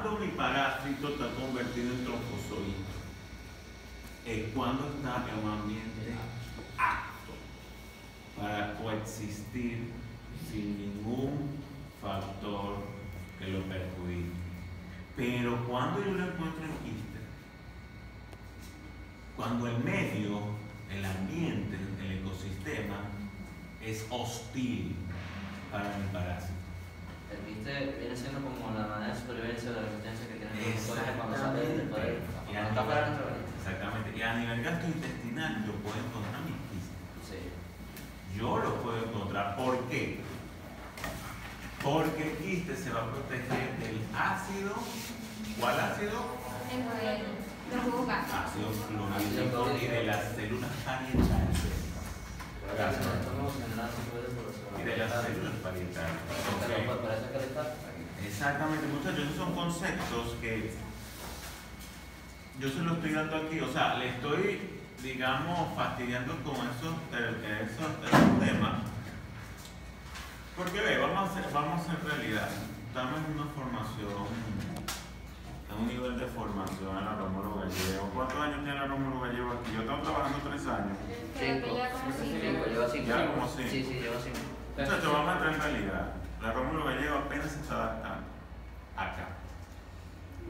cuando mi parásito está convertido en trofozoito, es cuando está en un ambiente apto para coexistir sin ningún factor que lo perjudique. Pero cuando yo lo encuentro en quiste, cuando el medio, el ambiente, el ecosistema es hostil para mi parásito. El quiste viene siendo como la manera de supervivencia de la resistencia que tienen los motores cuando salen del poder. Exactamente. Y a nivel gastrointestinal yo puedo encontrar mis quistes. Sí. Yo los puedo encontrar. ¿Por qué? Porque el quiste se va a proteger del ácido. ¿Cuál ácido? Ácido clorhídrico y de las células parietales. Y de las células parietales. Okay. Exactamente, muchachos, esos son conceptos que yo se los estoy dando aquí, o sea, le estoy, digamos, fastidiando con esos temas. Porque ve, vamos a hacer realidad. Estamos en una formación, en un nivel de formación en la Rómulo Gallego. ¿Cuántos años tiene la Rómulo Gallego aquí? Yo tengo trabajando 3 años. 5, lleva 5. Ya como 5. Sí, lleva 5. Muchachos, vamos a entrar en realidad. La Rómulo Gallego apenas se está adaptando acá.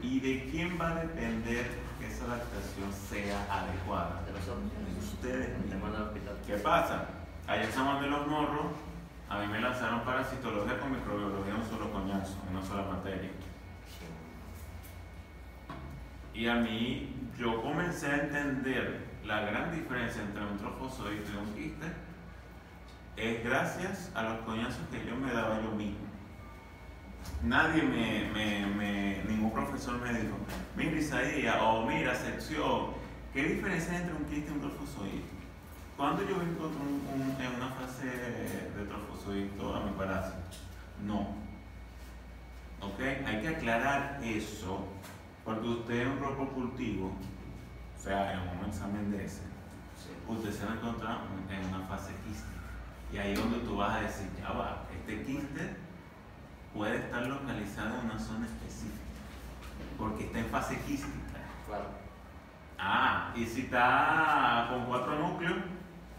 ¿Y de quién va a depender que esa adaptación sea adecuada? De nosotros. De ustedes mismos. Al hospital. ¿Qué pasa? Hay examen de los morros. A mí me lanzaron parasitología con microbiología en un solo coñazo, en una sola materia. Y a mí, yo comencé a entender la gran diferencia entre un trofozoito y un quiste es gracias a los coñazos que yo me daba yo mismo. Nadie ningún profesor me dijo, mira Isaías, o mira sección, ¿qué diferencia hay entre un quiste y un trofozoito? ¿Cuándo yo encuentro en una fase de trofozoito a mi parásito? No. ¿Ok? Hay que aclarar eso, porque usted en un ropo cultivo, o sea, en un examen de ese, usted se va a encontrar en una fase quística. Y ahí es donde tú vas a decir, ya va, este quiste puede estar localizado en una zona específica, porque está en fase quística. Claro. Ah, y si está con 4 núcleos,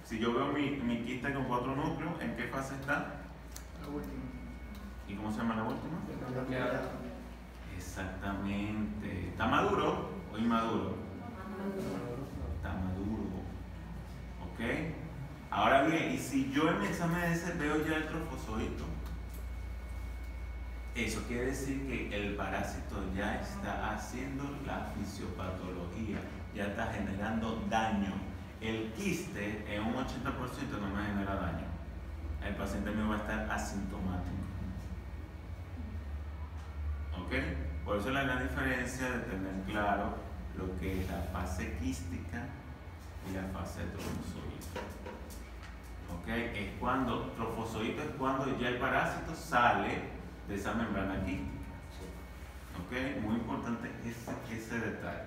si yo veo mi quiste con 4 núcleos, ¿en qué fase está? La última. ¿Y cómo se llama la última? Bloqueada. Exactamente. ¿Está maduro o inmaduro? Está maduro. ¿Ok? Ahora bien, y si yo en mi examen de ese veo ya el trofozoito, eso quiere decir que el parásito ya está haciendo la fisiopatología, ya está generando daño. El quiste en un 80% no me genera daño. El paciente mío va a estar asintomático. ¿Ok? Por eso la gran diferencia de tener claro lo que es la fase quística y la fase trofozoito. ¿Ok? Es cuando, trofozoito es cuando ya el parásito sale de esa membrana quística. ¿Ok? Muy importante ese detalle.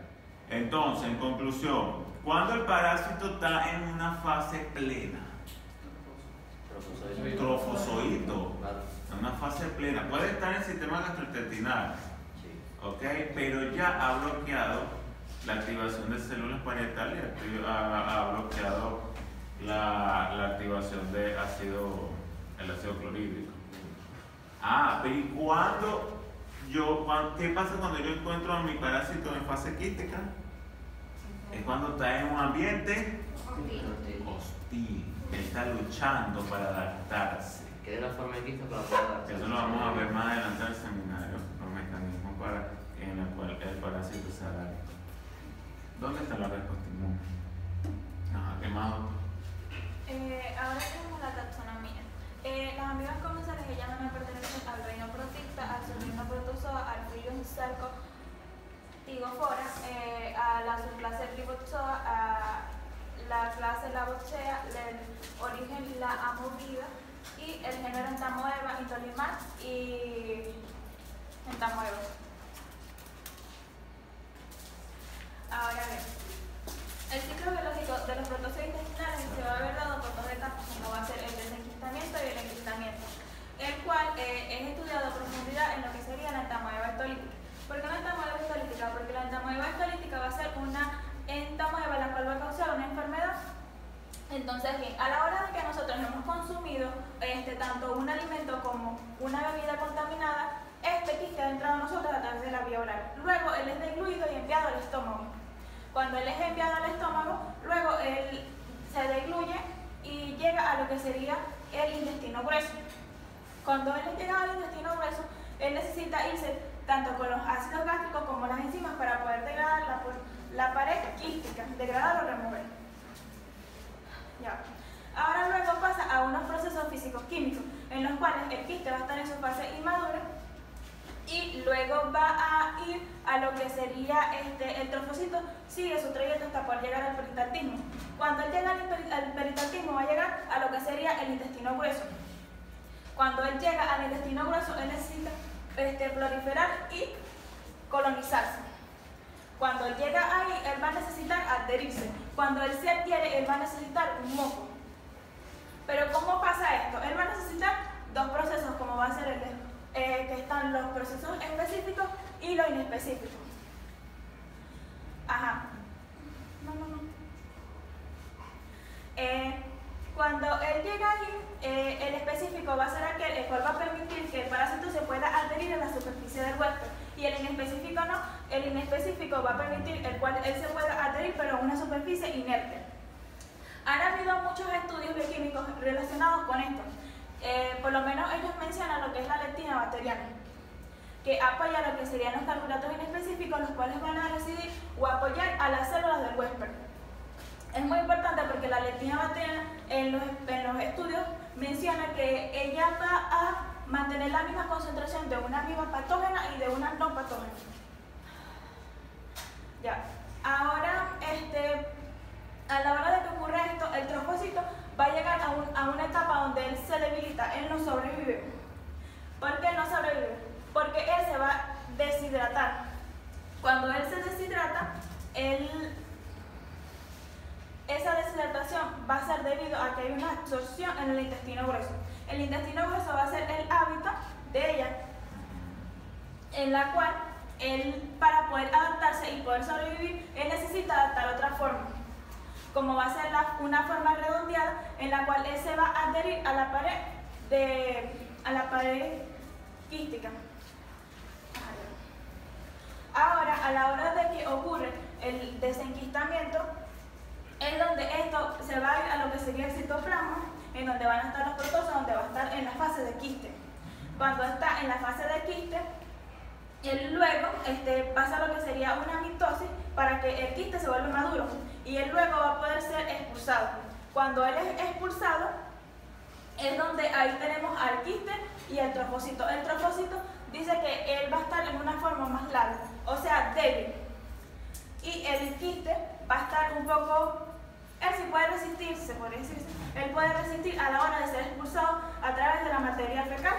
Entonces, en conclusión, cuando el parásito está en una fase plena, trofozoito, en una fase plena, puede estar en el sistema gastrointestinal, ¿ok? Pero ya ha bloqueado la activación de células parietales, ha bloqueado la activación de el ácido clorhídrico. Ah, pero ¿y qué pasa cuando yo encuentro a mi parásito en fase quística? Es cuando está en un ambiente hostil. Él está luchando para adaptarse. Que es la forma de quiste para poder adaptarse. Eso lo vamos a ver más adelante en el seminario, los mecanismos en los cuales el parásito se adapta. ¿Dónde está la respuesta inmune? Ajá, ¿qué más? Ahora tenemos la taxonomía. Las amibas comensales ellas no pertenecen al reino protista, al subreino protozoa, al virus Sarcoptigofora, a la subclase Tribozoa, a la clase Labochea, el origen la Amurrida y el género Entamoeba, Intolimar y Entamoeba. Ahora bien, el ciclo biológico de los protozoos intestinales se va a ver dado por 2 etapas, como va a ser el desenquistamiento y el enquistamiento, el cual es estudiado a profundidad en lo que sería la entamoeba histolítica. ¿Por qué la ingiriendo un alimento como una bebida contaminada, este quiste ha entrado a nosotros a través de la vía oral. Luego él es degluido y enviado al estómago. Cuando él es enviado al estómago, luego él se degluye y llega a lo que sería el intestino grueso. Cuando él llega al intestino grueso, él necesita irse tanto con los ácidos gástricos como las enzimas para poder degradar la pared quística, degradar o remover. Ya. Ahora luego pasa a unos procesos físico-químicos en los cuales el quiste va a estar en su fase inmadura y luego va a ir a lo que sería el trofocito, sigue su trayecto hasta poder llegar al peristaltismo. Cuando él llega al peristaltismo va a llegar a lo que sería el intestino grueso. Cuando él llega al intestino grueso, él necesita proliferar y colonizarse. Cuando él llega ahí, él va a necesitar adherirse. Cuando él se adhiere, él va a necesitar un moco. Pero ¿cómo pasa esto? Él va a necesitar dos procesos, como va a ser que están los procesos específicos y los inespecíficos. Ajá. Cuando él llega ahí, el específico va a ser aquel el cual va a permitir que el parásito se pueda adherir a la superficie del huésped. Y el inespecífico no, el inespecífico va a permitir el cual él se pueda adherir pero a una superficie inerte. Han habido muchos estudios bioquímicos relacionados con esto. Por lo menos ellos mencionan lo que es la lectina bacteriana, que apoya lo que serían los carbohidratos inespecíficos, los cuales van a residir o apoyar a las células del huésped. Es muy importante porque la lectina bacteriana en los estudios menciona que ella va a mantener la misma concentración de una viva patógena y de una no patógena. Ya. Ahora, a la hora de que ocurre esto, el trofocito va a llegar a una etapa donde él se debilita, él no sobrevive. ¿Por qué él no sobrevive? Porque él se va a deshidratar. Cuando él se deshidrata, esa deshidratación va a ser debido a que hay una absorción en el intestino grueso. El intestino grueso va a ser el hábitat de ella, en la cual él, para poder adaptarse y poder sobrevivir, él necesita adaptar otra forma, como va a ser una forma redondeada en la cual él se va a adherir a la pared quística. Ahora, a la hora de que ocurre el desenquistamiento, es donde esto se va a ir a lo que sería el citoplasma, en donde van a estar los protozoos, donde va a estar en la fase de quiste. Cuando está en la fase de quiste, él luego pasa lo que sería una mitosis para que el quiste se vuelva maduro y él luego va a poder ser expulsado. Cuando él es expulsado, es donde ahí tenemos al quiste y el trofocito. El trofocito dice que él va a estar en una forma más larga, o sea, débil. Y el quiste va a estar un poco, él sí puede resistir, se podría decir, él puede resistir a la hora de ser expulsado a través de la materia fecal.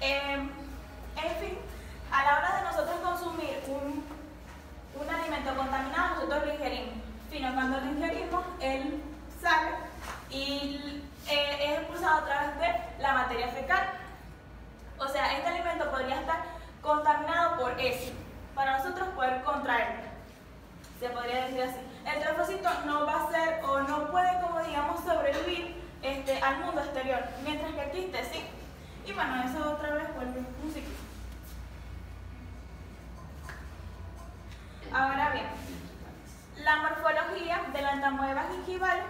En fin, a la hora de nosotros consumir un alimento contaminado, nosotros lo ingerimos. Cuando lo ingerimos, él sale y es expulsado a través de la materia fecal. O sea, este alimento podría estar contaminado por eso, para nosotros poder contraerlo. Se podría decir así. El trofocito no va a ser o no puede, como digamos, sobrevivir al mundo exterior, mientras que el quiste sí. Y bueno, eso otra vez vuelve un ciclo. Ahora bien, la morfología de la entamoeba gingivalis.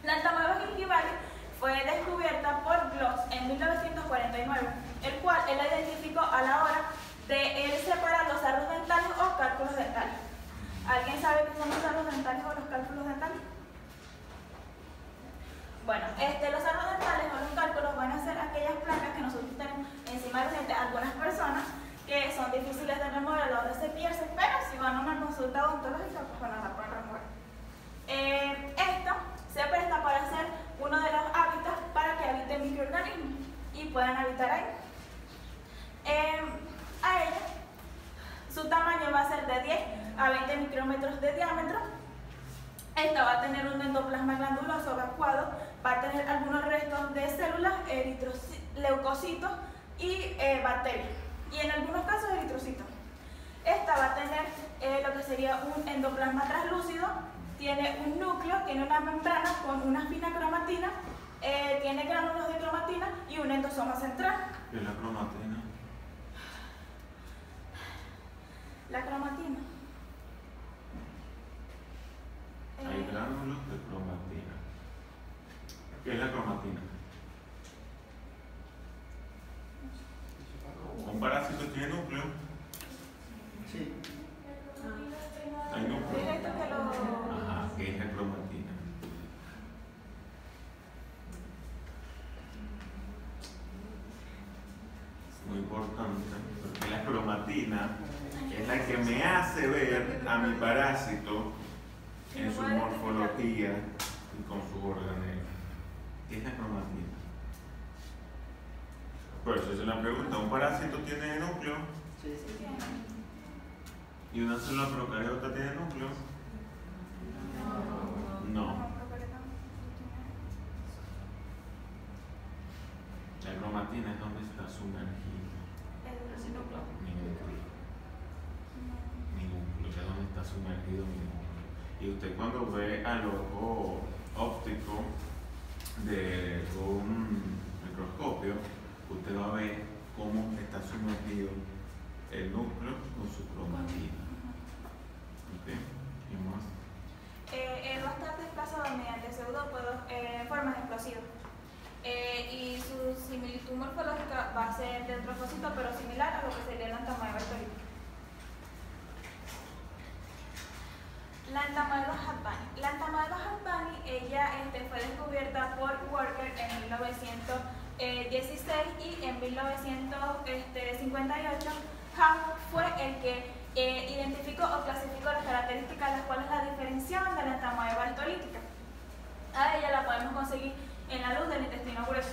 La entamoeba gingivalis fue descubierta por Gloss en 1949, el cual él la identificó a la hora de él separar los sarros dentales o cálculos dentales. ¿Alguien sabe qué son los sarros dentales o los cálculos dentales? Bueno, los sarros dentales o los cálculos van a ser aquellas placas que nosotros tenemos encima de los dientes, algunas personas que son difíciles de remover a la hora de cepillarse, pero si van a una consulta odontológica, pues bueno, la pueden remover. Esto se presta para ser uno de los hábitats para que habiten microorganismos y puedan habitar ahí. A ella, su tamaño va a ser de 10 a 20 micrómetros de diámetro. Esta va a tener un endoplasma glanduloso vacuado, va a tener algunos restos de células, leucocitos y bacterias, y en algunos casos eritrocitos. Esta va a tener lo que sería un endoplasma translúcido, tiene un núcleo, tiene una membrana con una fina cromatina tiene gránulos de cromatina y un endosoma central. ¿Qué es la cromatina? La cromatina. Hay gránulos de cromatina. ¿Qué es la cromatina? ¿Un parásito tiene núcleo? Sí. ¿Hay núcleo? Es esto que lo... Ajá, ¿qué es la cromatina? Muy importante, porque la cromatina es la que me hace ver a mi parásito en su morfología y con su organela. ¿Qué es la cromatina? Por eso es la pregunta. ¿Un parásito tiene núcleo? Sí. ¿Y una célula procariota tiene núcleo? No. La cromatina es donde está sumergido mi núcleo. Mi núcleo, es donde está sumergido mi núcleo. Y usted cuando ve al ojo óptico de un microscopio, usted va a ver cómo está sumergido el núcleo con su cromatina. ¿Ok? ¿Y más? Él va a estar desplazado mediante pseudópodos en formas explosivas. Y su similitud morfológica va a ser de trofocito, pero similar a lo que sería la entamoeba histórica. La entamoeba Hartbani. La entamoeba Hartbani, ella fue descubierta por Walker en 1916 y en 1958 Howe fue el que identificó o clasificó las características las cuales la diferenciaban de la entamoeba histolítica. A ella la podemos conseguir en la luz del intestino grueso.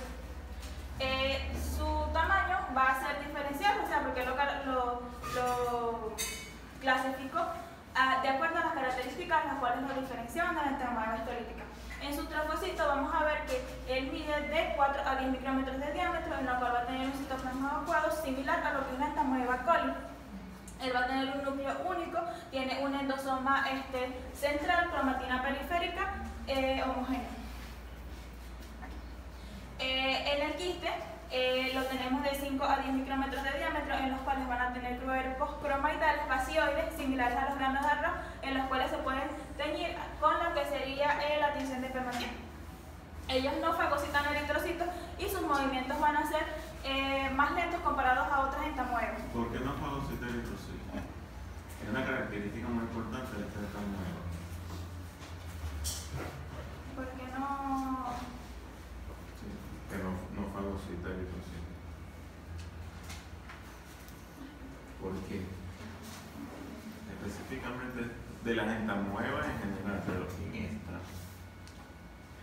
Su tamaño va a ser diferencial, o sea, porque lo clasificó de acuerdo a las características las cuales lo diferenciaban de la entamoeba histolítica. En su trofocito vamos a ver que él mide de 4 a 10 micrómetros de diámetro, en lo cual va a tener un citoplasma evacuado similar a lo que es la entamoeba coli. Él va a tener un núcleo único, tiene un endosoma central, cromatina periférica, homogénea. En el quiste lo tenemos de 5 a 10 micrómetros de diámetro, en los cuales van a tener cuerpos cromaidales vacioides similares a los granos de arroz, en los cuales se pueden teñir con lo que sería la tinción de permanente. Ellos no fagocitan eritrocitos y sus movimientos van a ser más lentos comparados a otras entamoebas. ¿Por qué no fagocita eritrocito? Es una característica muy importante de esta entamoeba. ¿Por qué no? Sí, que no fagocita eritrocito. ¿Por qué? Específicamente de las entamoebas en general, pero en esta,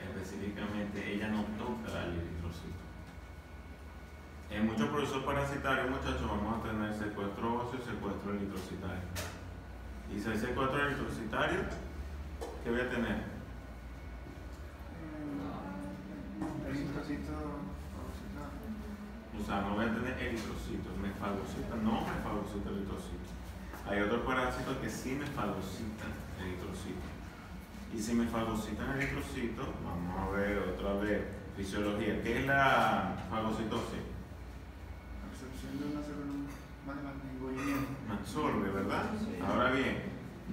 específicamente, ella no toca al eritrocito. En muchos procesos parasitarios, muchachos, vamos a tener secuestro óseo y secuestro eritrocitario. Y si hay secuestro eritrocitario, ¿qué voy a tener? Eritrocito. O sea, no voy a tener eritrocitos, me fagocita, no me fagocita eritrocito. Hay otros parásitos que sí me fagocitan eritrocitos. Y si me fagocitan eritrocitos, vamos a ver otra vez fisiología. ¿Qué es la fagocitosis? Absorción de una célula más engollimiento. Me absorbe, ¿verdad? Sí. Ahora bien,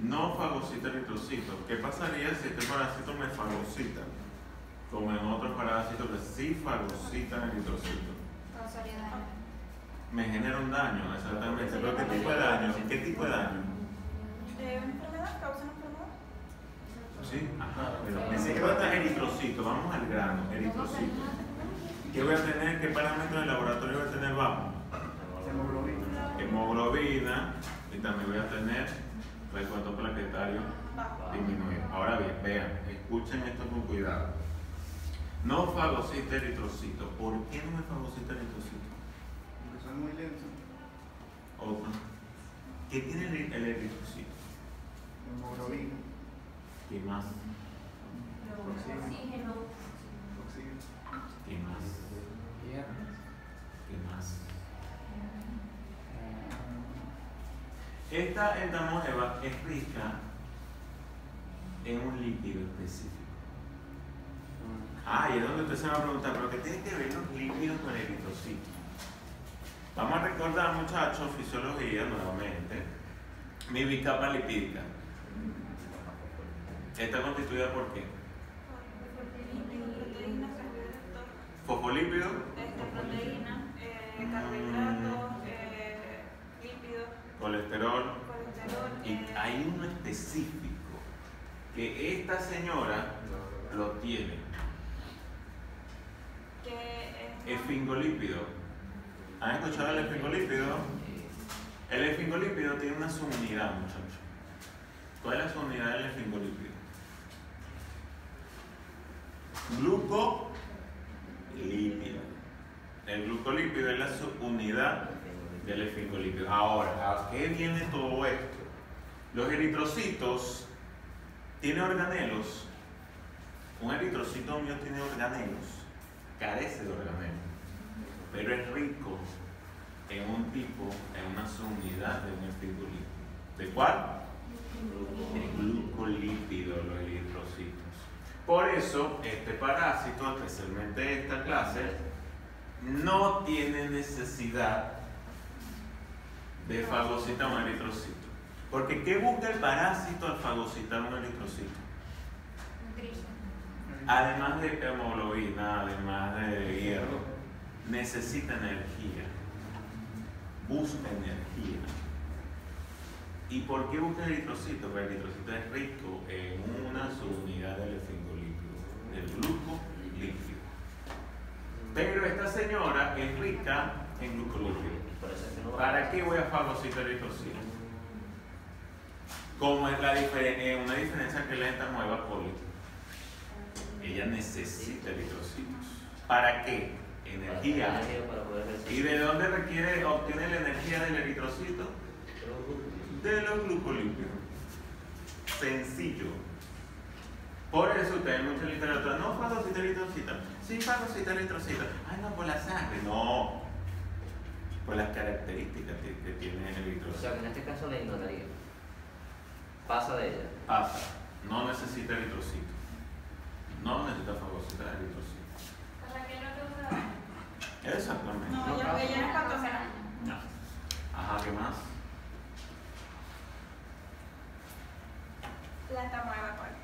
no fagocita eritrocitos. ¿Qué pasaría si este parásito me fagocita? Como en otros parásitos que sí fagocitan eritrocitos. Causaría daño. Me genera un daño, exactamente. ¿Pero qué tipo de daño? ¿Qué tipo de daño? ¿Una enfermedad? ¿Causa una enfermedad? Sí, ajá. Pero pensé que va a estar eritrocito, vamos al grano, eritrocito. ¿Qué voy a tener? ¿Qué parámetros de laboratorio voy a tener bajo? Hemoglobina. Hemoglobina, y también voy a tener recuento plaquetario disminuido. Ahora bien, vean, escuchen esto con cuidado. No fagocita eritrocito. ¿Por qué no me fagocita eritrocito? Porque son muy lentos. Otro. ¿Qué tiene el eritrocito? Hemoglobina. ¿Qué más? Oxígeno. ¿Qué más? ¿Qué más? Esta entamoeba es rica en un líquido específico. Ah, y es donde usted se va a preguntar, ¿pero qué tiene que ver los lípidos con el eritrocito? Vamos a recordar, muchachos, fisiología nuevamente. Mi bicapa lipídica. ¿Está constituida por qué? Proteínas, carbohidratos, Fosfolípido, proteínas, carbohidratos, lípidos, colesterol. colesterol. Y hay uno específico que esta señora lo tiene. Esfingolípido. ¿Han escuchado el esfingolípido? El esfingolípido tiene una subunidad, muchachos. ¿Cuál es la subunidad del esfingolípido? Glucolípido. El glucolípido es la subunidad del esfingolípido. Ahora, ¿a qué viene todo esto? Los eritrocitos tienen organelos. Un eritrocito mío tiene organelos, carece de organelos, pero es rico en un tipo, en una subunidad de un esfingolípido. ¿De cuál? El glucolípido, los eritrocitos. Por eso, este parásito, especialmente esta clase, no tiene necesidad de fagocitar un eritrocito. Porque ¿qué busca el parásito al fagocitar un eritrocito? Además de hemoglobina, además de hierro, necesita energía. Busca energía. ¿Y por qué busca el eritrocito? Porque el eritrocito es rico en una subunidad del esfingolípido, del glucolípido. Pero esta señora es rica en glucolípido. ¿Para qué voy a fagocitar el eritrocito? Como es una diferencia que la entamoeba coli. Ella necesita eritrocitos. ¿Para qué? Energía. ¿Y de dónde obtiene la energía del eritrocito? De los glucolípidos. Sencillo. Por eso ustedes en mucha literatura, no fagocita eritrocita. Sí, fagocita eritrocita. Ay, no, por la sangre. No. Por las características que tiene el eritrocito. O sea, que en este caso la ignoraría. Pasa de ella. Pasa. No necesita eritrocito. No necesita fagocitar eritrocito. ¿Para qué no te gusta? Exactamente. No, ella no es patógena. No. Ajá, ¿qué más? La entamoeba coli.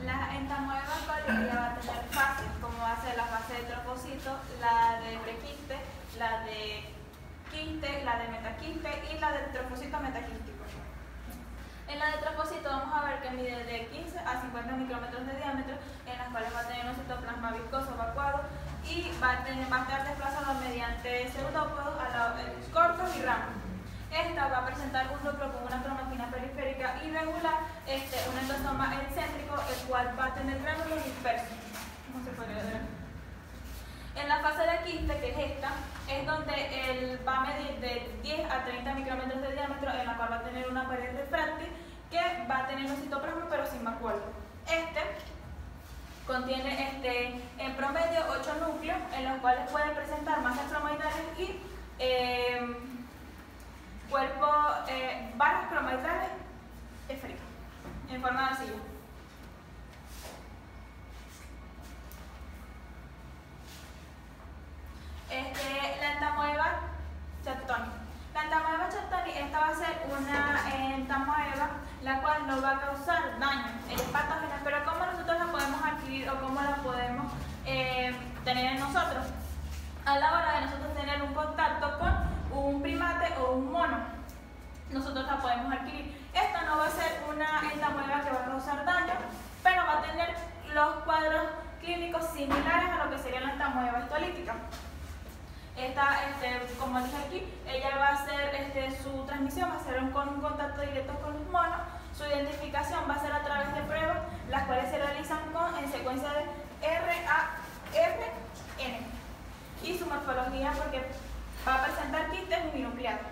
La entamoeba coli ya va a tener fases, como va a ser la fase de trofocito, la de prequiste, la de quiste, la de metaquiste y la del trofocito metaquístico. En la de trofocito vamos a ver que mide de 15 a 50 micrómetros de diámetro, en las cuales va a tener un citoplasma viscoso vacuado y va a estar desplazado mediante pseudópodos cortos y ramos. Esta va a presentar un núcleo con una cromatina periférica irregular, un endosoma excéntrico, el cual va a tener gránulos dispersos. ¿Cómo se podría ver? En la fase de quiste, que es esta, es donde él va a medir de 10 a 30 micrómetros de diámetro, en la cual va a tener una pared refráctil que va a tener un citoplasma pero sin vacuolo. Contiene en promedio 8 núcleos, en los cuales puede presentar masas cromoidales y barras cromoidales esféricas, en forma de arcilla. La entamoeba chattoni. La entamoeba chattoni, esta va a ser una entamoeba la cual no va a causar daño. Ella es patógena, pero ¿cómo nosotros la podemos adquirir o cómo la podemos tener en nosotros? A la hora de nosotros tener un contacto con un primate o un mono, nosotros la podemos adquirir. Esta no va a ser una entamoeba que va a causar daño, pero va a tener los cuadros clínicos similares a lo que sería la entamoeba histolítica. Esta, como dije aquí, ella va a hacer su transmisión, va a ser con un contacto directo con los monos. Su identificación va a ser a través de pruebas, las cuales se realizan en secuencia de RARN. Y su morfología, porque va a presentar quistes uninucleados.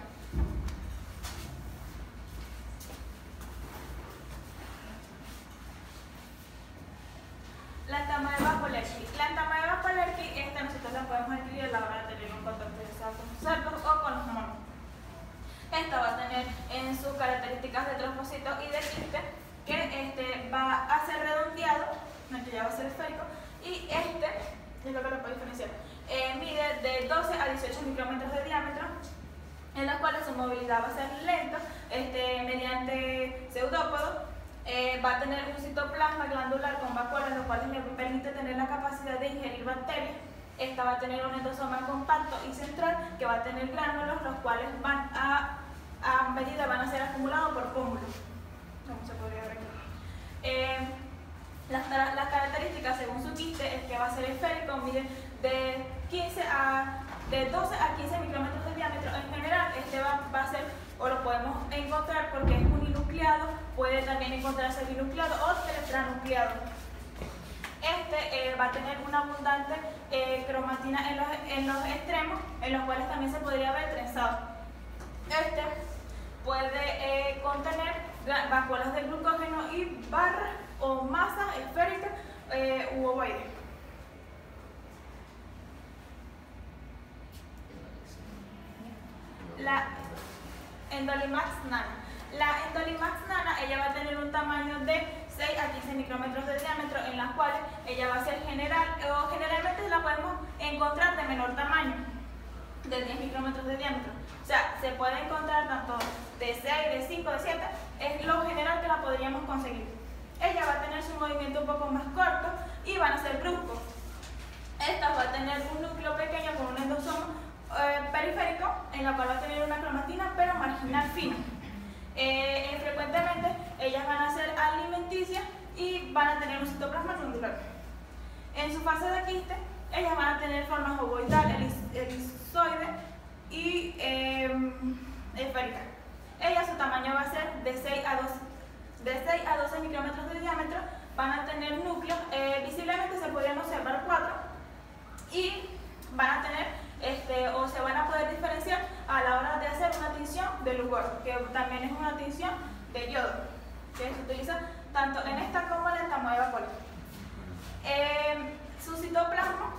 La entamoeba Pollerki. La entamoeba Pollerki, nosotros la podemos adquirir a la hora de tener un contacto ya sea con los cerdos o con los monos. Esta va a tener en sus características de trofocito y de quiste que va a ser redondeado, no, que ya va a ser esférico, y este es lo que lo puede diferenciar. Mide de 12 a 18 micrómetros de diámetro, en los cuales su movilidad va a ser lenta mediante pseudópodos. Va a tener un citoplasma glandular con vacuolas, los cuales le permite tener la capacidad de ingerir bacterias. Esta va a tener un endosoma compacto y central que va a tener gránulos, los cuales van a medida van a ser acumulados por pómulos. Como se podría ver aquí. Las características según su quiste es que va a ser esférico, mide de 12 a 15 micrómetros de diámetro. En general, este va a ser, o lo podemos encontrar porque es uninucleado, puede también encontrarse binucleado o tetranucleado. Este va a tener una abundante cromatina en los extremos, en los cuales también se podría ver trenzado. Este puede contener vacuolas de glucógeno y barras o masa esférica u ovoide. La Endolimax nana. La Endolimax nana, ella va a tener un tamaño de 6 a 15 micrómetros de diámetro, en las cuales ella va a ser generalmente la podemos encontrar de menor tamaño, de 10 micrómetros de diámetro. O sea, se puede encontrar tanto de 6, de 5, de 7, es lo general que la podríamos conseguir. Ella va a tener su movimiento un poco más corto y van a ser bruscos. Esta va a tener un núcleo pequeño con un endosoma periférico, en la cual va a tener una cromatina pero marginal fina. Frecuentemente ellas van a ser alimenticias y van a tener un citoplasma glandular. En su fase de quiste, ellas van a tener formas ovoidal, elipsoide y esférica. Su tamaño va a ser de 6 a 12 micrómetros de diámetro. Van a tener núcleos, visiblemente se podrían observar 4, y van a tener o se van a poder diferenciar a la hora de hacer una tinción de Lugor, que también es una tinción de yodo, que se utiliza tanto en esta como en esta nueva cola. Su citoplasma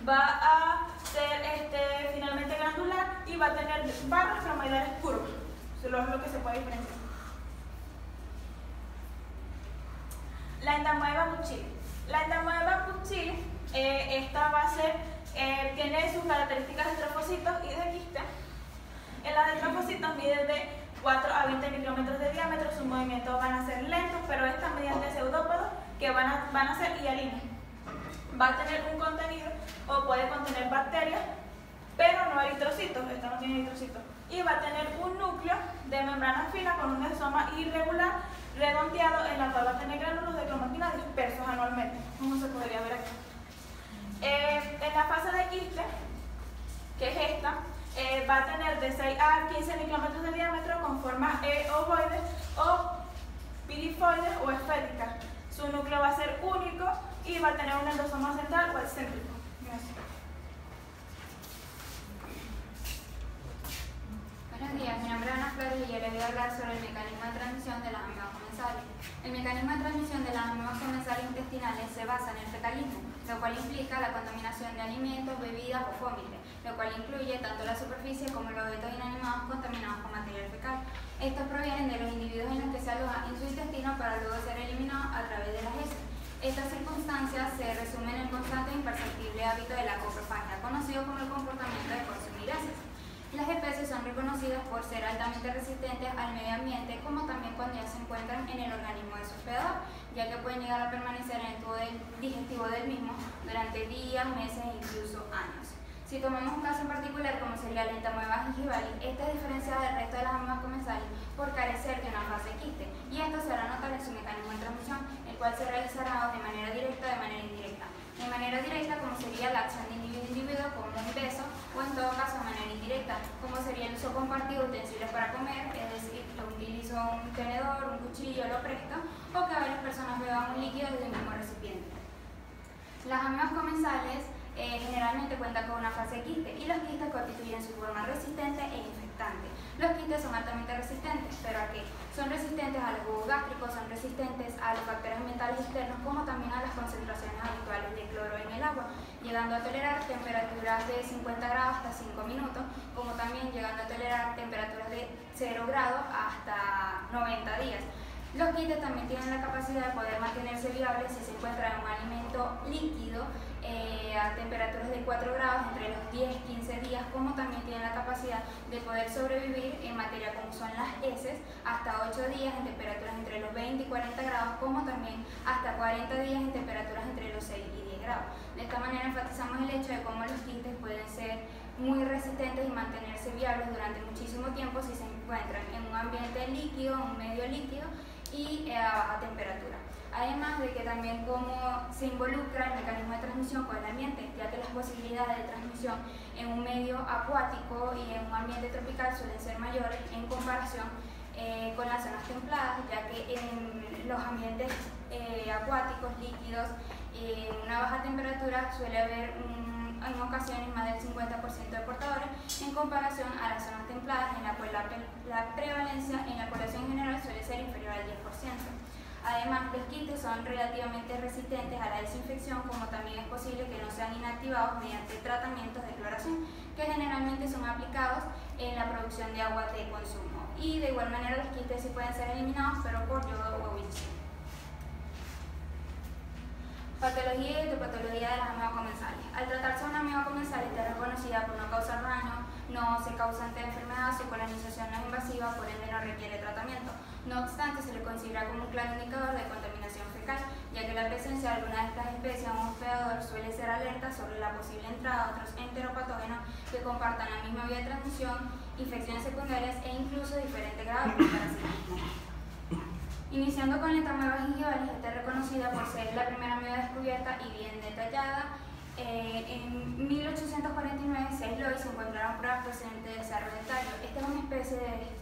va a ser finalmente glandular y va a tener barras cromoidales curvas. Eso es lo que se puede diferenciar. La Entamoeba bucchili. La Entamoeba bucchili, esta va a ser, tiene sus características de trofocitos y de quiste. En la de trofocitos mide de 4 a 20 micrómetros de diámetro. Sus movimientos van a ser lentos, pero esta mediante pseudópodos que van a ser hialinos. Va a tener un contenido o puede contener bacterias, pero no eritrocitos. Esta no tiene eritrocitos. Y va a tener un núcleo de membrana fina con un rizoma irregular redondeado, en la cual va a tener gránulos de cromatina dispersos anualmente, como se podría ver aquí. En la fase de quiste, que es esta, va a tener de 6 a 15 micrómetros de diámetro con formas ovoides o pirifoides o esféricas. Su núcleo va a ser único y va a tener un endosoma central o excéntrico. Buenos días, mi nombre es Ana Flores y yo les voy a hablar sobre el mecanismo de transmisión de las amebas comensales. El mecanismo de transmisión de las amebas comensales intestinales se basa en el fecalismo, lo cual implica la contaminación de alimentos, bebidas o fómites, lo cual incluye tanto la superficie como los objetos inanimados contaminados con material fecal. Estos provienen de los individuos en los que se alojan en su intestino para luego ser eliminados a través de las heces. Estas circunstancias se resumen en el constante e imperceptible hábito de la coprofagia, conocido como el comportamiento de consumir heces. Las especies son reconocidas por ser altamente resistentes al medio ambiente, como también cuando ya se encuentran en el organismo de su hospedador, ya que pueden llegar a permanecer en el tubo digestivo del mismo durante días, meses e incluso años. Si tomamos un caso en particular, como sería la Entamoeba gingivalis, esta es diferenciada del resto de las amebas comensales por carecer de una fase quiste, y esto se hará notar en su mecanismo de transmisión, el cual se realizará de manera directa o de manera indirecta. De manera directa, como sería la acción de individuo a individuo con un beso, o en todo caso de manera indirecta, como sería el uso compartido de utensilios para comer, es decir, que utilizo un tenedor, un cuchillo, lo presto, o que varias personas beban un líquido desde el mismo recipiente. Las amebas comensales generalmente cuentan con una fase quiste, y los quistes constituyen su forma resistente e infectante. Los quistes son altamente resistentes, pero ¿a qué? Son resistentes a los jugos gástricos, son resistentes a los factores ambientales externos, como también a las concentraciones habituales de cloro en el agua, llegando a tolerar temperaturas de 50 grados hasta 5 minutos, como también llegando a tolerar temperaturas de 0 grados hasta 90 días. Los quistes también tienen la capacidad de poder mantenerse viables si se encuentra en un alimento líquido a temperaturas de 4 grados entre los 10-15 días, como también tienen la capacidad de poder sobrevivir en materia como son las heces hasta 8 días en temperaturas entre los 20 y 40 grados, como también hasta 40 días en temperaturas entre los 6 y 10 grados. De esta manera enfatizamos el hecho de cómo los quistes pueden ser muy resistentes y mantenerse viables durante muchísimo tiempo si se encuentran en un ambiente líquido, un medio líquido y a baja temperatura. Además de que también como se involucra el mecanismo de transmisión con el ambiente, ya que las posibilidades de transmisión en un medio acuático y en un ambiente tropical suelen ser mayores en comparación con las zonas templadas, ya que en los ambientes acuáticos, líquidos, en una baja temperatura suele haber en ocasiones más del 50% de portadores en comparación a las zonas templadas, en la cual la prevalencia en la población general suele ser inferior al 10%. Además, los quistes son relativamente resistentes a la desinfección, como también es posible que no sean inactivados mediante tratamientos de cloración, que generalmente son aplicados en la producción de agua de consumo. Y de igual manera los quistes sí pueden ser eliminados, pero por yodo o biocina. Patología y etiopatología de las amebas comensales. Al tratarse de una ameba comensal, está reconocida por no causar daño, no ser causante de enfermedad, su colonización no es invasiva, por ende no requiere tratamiento. No obstante, se le considera como un claro indicador de contaminación fecal, ya que la presencia de alguna de estas especies en un hospedador suele ser alerta sobre la posible entrada de otros enteropatógenos que compartan la misma vía de transmisión, infecciones secundarias e incluso diferentes grados de parasitismo. Iniciando con la entamoeba gingivalis, esta es reconocida por ser la primera ameba descubierta y bien detallada. En 1849, 6 Lois se encontraron pruebas procedentes de desarrollo dentario. Esta es una especie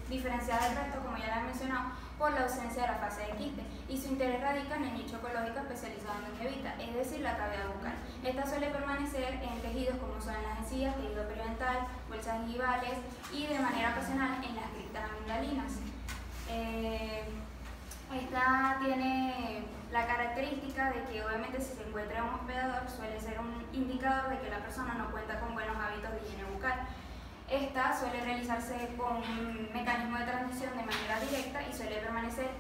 diferenciada del resto, como ya lo he mencionado, por la ausencia de la fase de quiste, y su interés radica en el nicho ecológico especializado en gingivita, es decir, la cavidad bucal. Esta suele permanecer en tejidos como son las encías, tejido periodontal, bolsas gingivales y de manera ocasional en las criptas amigdalinas. Esta tiene la característica de que obviamente si se encuentra en un hospedador suele ser un indicador de que la persona no cuenta con buenos hábitos de higiene bucal. Esta suele realizarse con un mecanismo de transmisión de manera directa y suele permanecer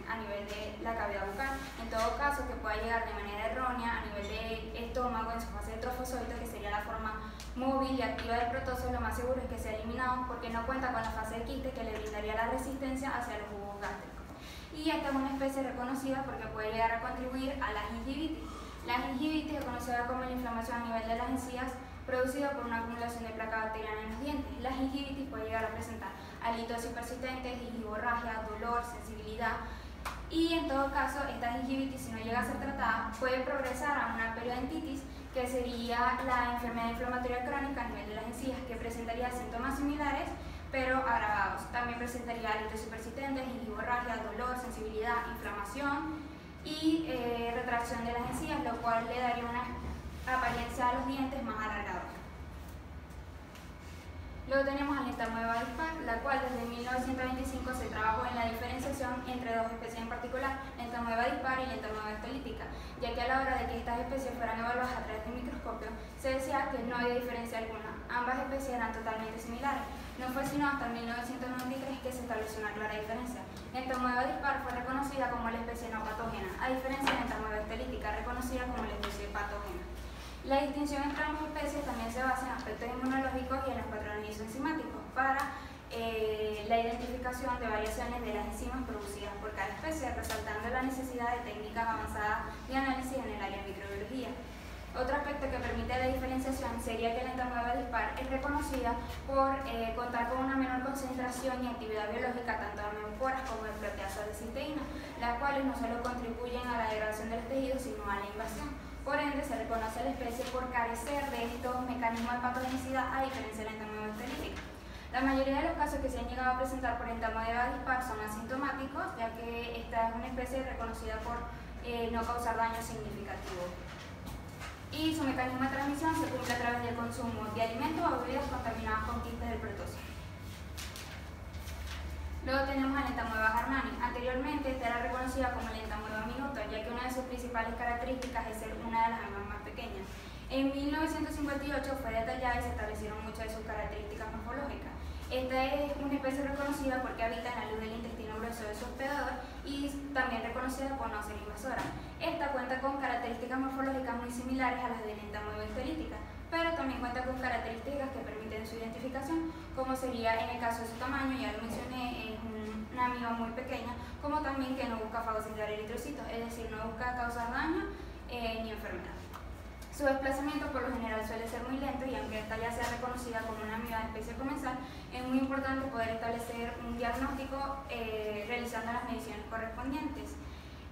a nivel de la cavidad bucal. En todo caso, que pueda llegar de manera errónea a nivel del estómago en su fase de trofozoito, que sería la forma móvil y activa del protozoo, lo más seguro es que sea eliminado porque no cuenta con la fase de quiste que le brindaría la resistencia hacia los jugos gástricos. Y esta es una especie reconocida porque puede llegar a contribuir a la gingivitis. La gingivitis es conocida como la inflamación a nivel de las encías producida por una acumulación de placa bacteriana en los dientes. La gingivitis puede llegar a presentar halitosis persistente, gingivorragia, dolor, sensibilidad. Y en todo caso, esta gingivitis, si no llega a ser tratada, puede progresar a una periodontitis, que sería la enfermedad inflamatoria crónica a nivel de las encías, que presentaría síntomas similares pero agravados. También presentaría halitosis persistente, gingivorragia, dolor, sensibilidad, inflamación y retracción de las encías, lo cual le daría una apariencia a los dientes más alargados. Luego tenemos a la entamoeba dispar, la cual desde 1925 se trabajó en la diferenciación entre dos especies en particular, la entamoeba dispar y la entamoeba estolítica, ya que a la hora de que estas especies fueran evaluadas a través del microscopio, se decía que no había diferencia alguna, ambas especies eran totalmente similares. No fue sino hasta 1993 que se estableció una clara diferencia. La entamoeba dispar fue reconocida como la especie no patógena, a diferencia de la entamoeba estolítica, reconocida como la especie patógena. La distinción entre ambas especies también se basa en aspectos inmunológicos y en los patrones isoenzimáticos para la identificación de variaciones de las enzimas producidas por cada especie, resaltando la necesidad de técnicas avanzadas de análisis en el área de microbiología. Otro aspecto que permite la diferenciación sería que la entamoeba dispar es reconocida por contar con una menor concentración y actividad biológica tanto de memporas como de proteasas de cisteína, las cuales no solo contribuyen a la degradación de los tejidos, sino a la invasión. Por ende, se reconoce a la especie por carecer de estos mecanismos de patogenicidad, a diferencia de la entamoeba estolítica. La mayoría de los casos que se han llegado a presentar por entamoeba dispar son asintomáticos, ya que esta es una especie reconocida por no causar daño significativo. Y su mecanismo de transmisión se cumple a través del consumo de alimentos o bebidas contaminadas con quistes del protozoo. Luego tenemos a la entamoeba harmani. Anteriormente esta era reconocida como la entamoeba minuta, ya que una de sus principales características es ser una de las amebas más pequeñas. En 1958 fue detallada y se establecieron muchas de sus características morfológicas. Esta es una especie reconocida porque habita en la luz del intestino grueso de su hospedador y también reconocida por no ser invasora. Esta cuenta con características morfológicas muy similares a las de la entamoeba histolítica, pero también cuenta con características que permiten su identificación, como sería en el caso de su tamaño, ya lo mencioné, es una amiba muy pequeña, como también que no busca fagocitar eritrocitos, es decir, no busca causar daño ni enfermedad. Su desplazamiento por lo general suele ser muy lento y aunque esta ya sea reconocida como una amiba de especie comensal, es muy importante poder establecer un diagnóstico realizando las mediciones correspondientes.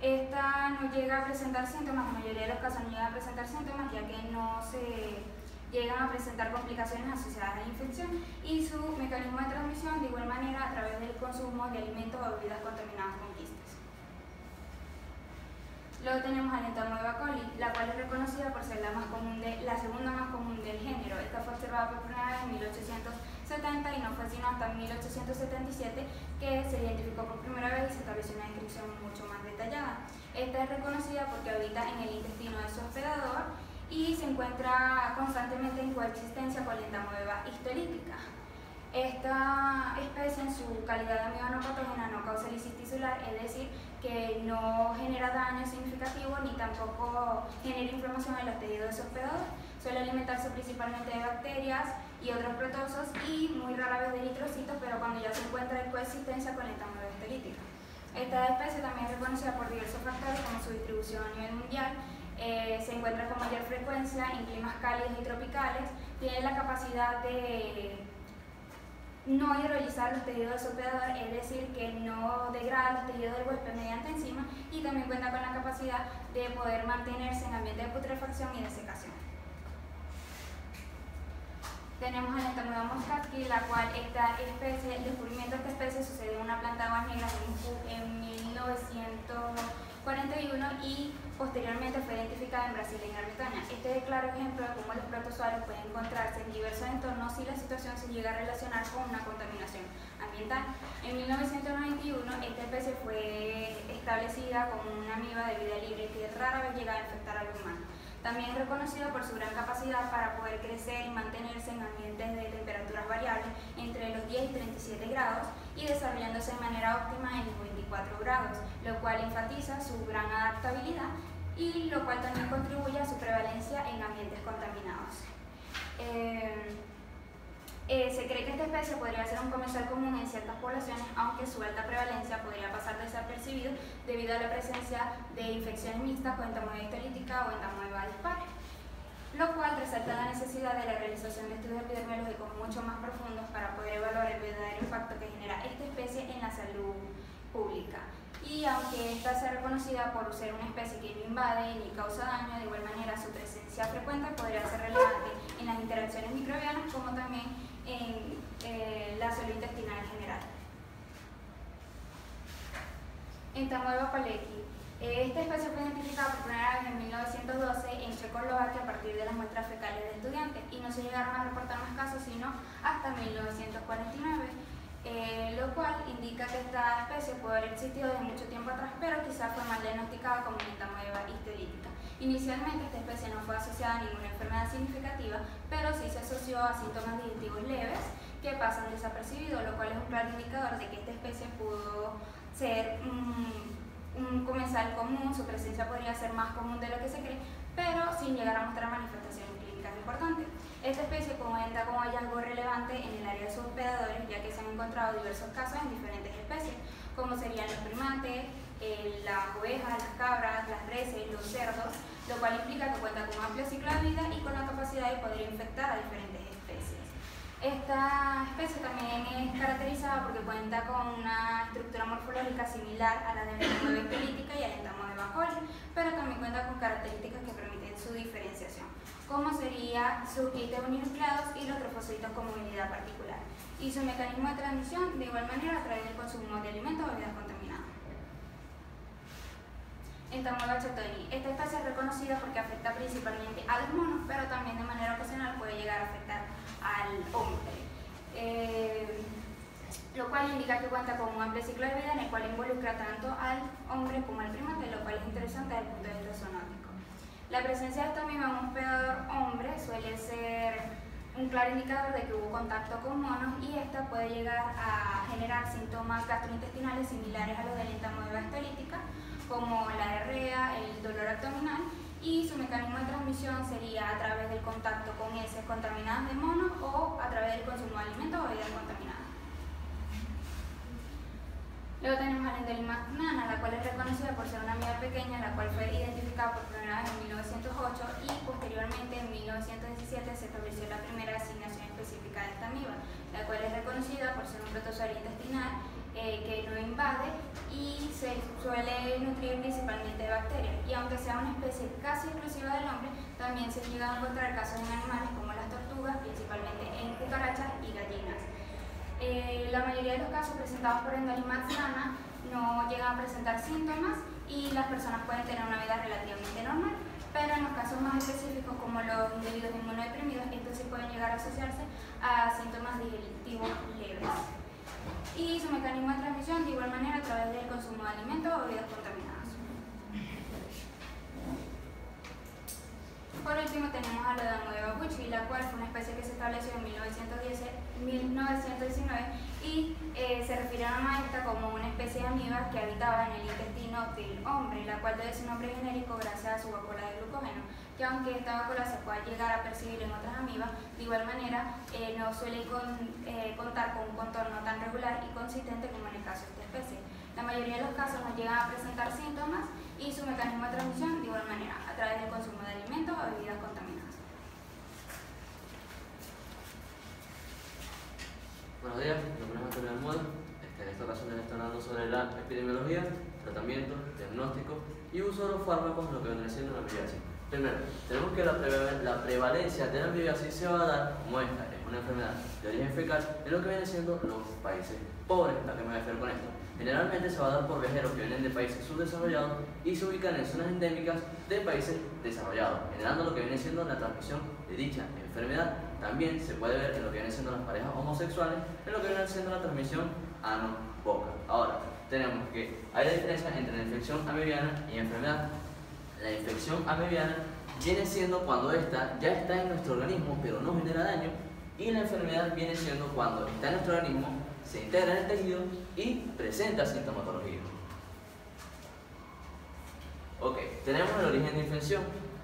Esta no llega a presentar síntomas, en la mayoría de los casos no llega a presentar síntomas, ya que no se llegan a presentar complicaciones asociadas a la infección, y su mecanismo de transmisión de igual manera a través del consumo de alimentos o bebidas contaminadas con quistes. Luego tenemos a la entamoeba coli, la cual es reconocida por ser la segunda más común del género. Esta fue observada por primera vez en 1870 y no fue sino hasta 1877 que se identificó por primera vez y se estableció una descripción mucho más detallada. Esta es reconocida porque habita en el intestino de su hospedador y se encuentra constantemente en coexistencia con la entamoeba histolítica. Esta especie en su calidad de amiba no patógena no causa lisis tisular, es decir, que no genera daño significativo ni tampoco genera inflamación en los tejidos de su hospedador. Suele alimentarse principalmente de bacterias y otros protozoos y muy rara vez de eritrocitos, pero cuando ya se encuentra en coexistencia con la entamoeba histolítica. Esta especie también es reconocida por diversos factores como su distribución a nivel mundial. Se encuentra con mayor frecuencia en climas cálidos y tropicales, tiene la capacidad de no hidrolizar los tejidos de su hospedador, es decir, que no degrada los tejidos del huésped mediante enzimas, y también cuenta con la capacidad de poder mantenerse en ambiente de putrefacción y desecación. Tenemos a la entamoeba moscatki, la cual el descubrimiento de esta especie sucedió en una planta de aguas negras en 1941 y posteriormente fue identificada en Brasil y en Gran Bretaña. Este es el claro ejemplo de cómo los protozoarios pueden encontrarse en diversos entornos si la situación se llega a relacionar con una contaminación ambiental. En 1991 esta especie fue establecida como una amiba de vida libre que rara vez llega a infectar al humano. También es reconocida por su gran capacidad para poder crecer y mantenerse en ambientes de temperaturas variables entre los 10 y 37 grados y desarrollándose de manera óptima en los 24 grados, lo cual enfatiza su gran adaptabilidad y lo cual también contribuye a su prevalencia en ambientes contaminados. Se cree que esta especie podría ser un comensal común en ciertas poblaciones, aunque su alta prevalencia podría pasar desapercibido debido a la presencia de infecciones mixtas con entamoeba histolítica o entamoeba dispar, lo cual resalta la necesidad de la realización de estudios epidemiológicos mucho más profundos para poder evaluar el verdadero impacto que genera esta especie en la salud pública. Y aunque esta sea reconocida por ser una especie que no invade ni causa daño, de igual manera su presencia frecuente podría ser relevante en las interacciones microbianas como también en la salud intestinal en general. Entamoeba paleki. Esta especie fue identificada por primera vez en 1912 en Checoslovaquia a partir de las muestras fecales de estudiantes y no se llegaron a reportar más casos sino hasta 1949. Lo cual indica que esta especie puede haber existido desde mucho tiempo atrás, pero quizás fue mal diagnosticada como una entamoeba histolítica. Inicialmente esta especie no fue asociada a ninguna enfermedad significativa, pero sí se asoció a síntomas digestivos leves que pasan desapercibidos, lo cual es un claro indicador de que esta especie pudo ser un comensal común. Su presencia podría ser más común de lo que se cree, pero sin llegar a mostrar manifestaciones clínicas importantes. Esta especie cuenta con hallazgo relevante en el área de sus hospedadores, ya que se han encontrado diversos casos en diferentes especies, como serían los primates, las ovejas, las cabras, las reses, los cerdos, lo cual implica que cuenta con un amplio ciclo de vida y con la capacidad de poder infectar a diferentes especies. Esta especie también es caracterizada porque cuenta con una estructura morfológica similar a la de la entamoeba histolítica y a la entamoeba coli, pero también cuenta con características que permiten su diferenciación, como sería sus quistes uninucleados y los trofocitos como unidad particular, y su mecanismo de transmisión de igual manera a través del consumo de alimentos o bebidas contaminadas. Entamoeba chatoni. Esta especie es reconocida porque afecta principalmente a los monos, pero también de manera ocasional puede llegar a afectar al hombre, lo cual indica que cuenta con un amplio ciclo de vida en el cual involucra tanto al hombre como al primate, lo cual es interesante desde el punto de vista zoonótico. La presencia de esta amiba en un hospedador hombre suele ser un claro indicador de que hubo contacto con monos y esta puede llegar a generar síntomas gastrointestinales similares a los de la entamoeba histolítica, como la diarrea, el dolor abdominal, y su mecanismo de transmisión sería a través del contacto con heces contaminadas de mono o a través del consumo de alimentos o bebidas contaminadas. Luego tenemos a la Endolimax nana, la cual es reconocida por ser una amiba pequeña, la cual fue identificada por primera vez en 1908 y posteriormente en 1917 se estableció la primera designación específica de esta amiba, la cual es reconocida por ser un protozoario intestinal que no invade y se suele nutrir principalmente de bacterias. Y aunque sea una especie casi exclusiva del hombre, también se llegan a encontrar casos en animales como las tortugas, principalmente en cucarachas y gallinas. La mayoría de los casos presentados por Endolimax nana no llegan a presentar síntomas y las personas pueden tener una vida relativamente normal, pero en los casos más específicos como los individuos inmunodeprimidos, estos sí pueden llegar a asociarse a síntomas digestivos leves. Y su mecanismo de transmisión de igual manera a través del consumo de alimentos o bebidas contaminadas. Por último tenemos a la Damoeba bucci, la cual fue una especie que se estableció en 1919 y se refirieron a esta como una especie de amiba que habitaba en el intestino del hombre, la cual debe su nombre genérico gracias a su vacuola de glucógeno, que aunque esta vacuola se pueda llegar a percibir en otras amibas, de igual manera no suele contar con un contorno tan regular y consistente como en el caso de esta especie. La mayoría de los casos no llegan a presentar síntomas y su mecanismo de transmisión de igual manera, a través del consumo de alimentos o bebidas contaminadas. Buenos días, mi nombre es Antonio Almodo. En esta ocasión les estoy hablando sobre la epidemiología, tratamiento, diagnóstico y uso de los fármacos, lo que viene siendo la amibiasis. Primero, tenemos que la prevalencia de la amibiasis se va a dar, como esta es una enfermedad de origen fecal, en lo que vienen siendo los países pobres. ¿A qué me voy a refiero con esto? Generalmente se va a dar por viajeros que vienen de países subdesarrollados y se ubican en zonas endémicas de países desarrollados, generando lo que viene siendo la transmisión de dicha enfermedad. También se puede ver en lo que vienen siendo las parejas homosexuales, en lo que viene siendo la transmisión ano-boca. Ahora, tenemos que hay la diferencia entre la infección amibiana y enfermedad. La infección amibiana viene siendo cuando esta ya está en nuestro organismo pero no genera daño, y la enfermedad viene siendo cuando está en nuestro organismo, se integra en el tejido y presenta sintomatología. Ok, tenemos el origen de infección.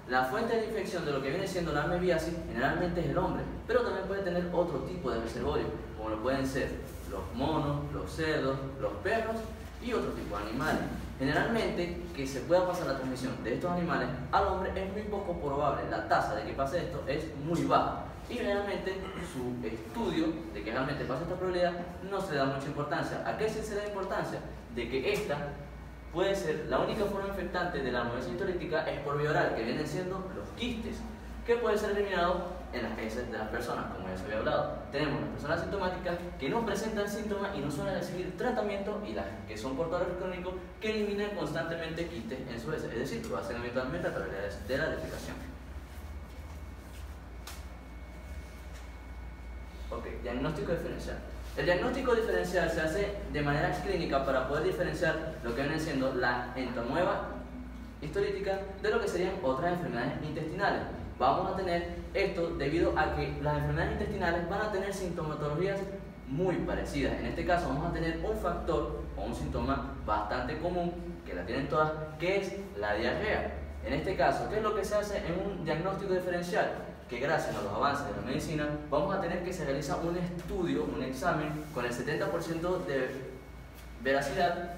La fuente de infección de lo que viene siendo la amibiasis generalmente es el hombre, pero también puede tener otro tipo de reservorio, como lo pueden ser los monos, los cerdos, los perros y otro tipo de animales. Generalmente, que se pueda pasar la transmisión de estos animales al hombre es muy poco probable. La tasa de que pase esto es muy baja. Y realmente su estudio de que realmente pasa esta probabilidad no se le da mucha importancia. ¿A qué se le da importancia? De que esta puede ser la única forma infectante de la amibiasis histolítica es por vía oral, que vienen siendo los quistes, que puede ser eliminado en las heces de las personas, como ya se había hablado. Tenemos las personas asintomáticas que no presentan síntomas y no suelen recibir tratamiento, y las que son portadores crónicos que eliminan constantemente quistes en su heces, es decir, lo hacen habitualmente a través de la defecación. Ok, diagnóstico diferencial. El diagnóstico diferencial se hace de manera clínica para poder diferenciar lo que viene siendo la entamoeba histolítica de lo que serían otras enfermedades intestinales. Vamos a tener esto debido a que las enfermedades intestinales van a tener sintomatologías muy parecidas. En este caso vamos a tener un factor o un síntoma bastante común, que la tienen todas, que es la diarrea. En este caso, ¿qué es lo que se hace en un diagnóstico diferencial? Que gracias a los avances de la medicina vamos a tener que se realiza un estudio, un examen con el 70% de veracidad